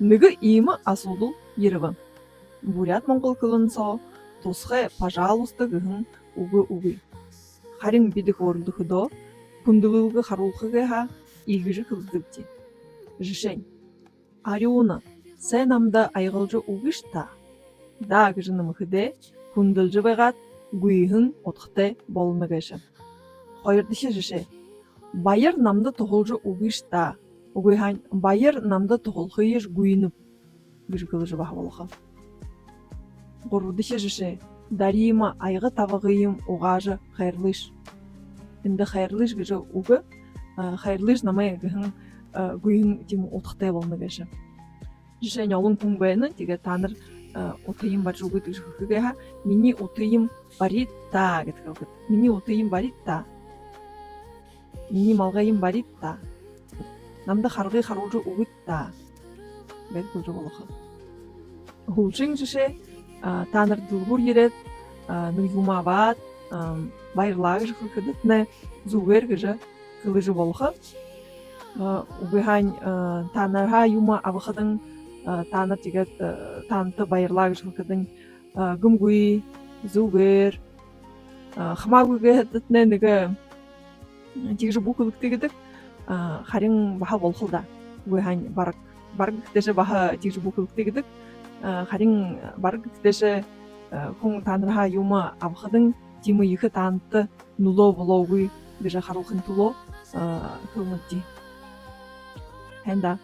Нэг има асуулу ерван. Бурят монгол кылынсо тусхэ пожалуйста гыхын угы. Харин бидих ордухдо пундылыгы харулхыга игжи кылдыбди. Жишень. Ариуна, сэ намда айгылжы угышта. Да гыжыным хыде пундылжы байгат гуйхын отхте болныгэші. Хойырдышы жише. Байыр намда тухулжы угышта. Угыхань байыр намда тухулхыйыш гуйнып. Гыжы кылыжы бахвалыха. Горудышы жише. Дарима айгы тавағыйым уғажы хайрлыш. Инді хайрлыш гыжы угы. Хайрлыш намай гыхын гуйхын тим отхте болныгэші. Жишень олын пуңбайны тиге таныр отыйым бар жугы тыгжы хыгыға. Мини отыйым баритта гыткалгыт. Мини отыйым баритта. Мини малғайым баритта. Намда харгы харулжы угытта. Бәд кылжы болықы. Хулжың жише таныр дылгур ерет, нұйума бат, байырлағы жы хыкыдытны зугер гыжы кылыжы болықы. Угыхань танырға юма абықыдың таныр тегет танты байырлағы жы хыкыдың гымгуй, зугер, хымагуге дытны нығы тегжі бұқылық тегедік харин баха болқылда. Угыхань барг кітеші баха тегжі бұқылық тегедік харин барг кітеші хүн танырға юма абықыдың тимы екі танты нуло болуғы гыжа харылқын туло кылмытти. Хэнда.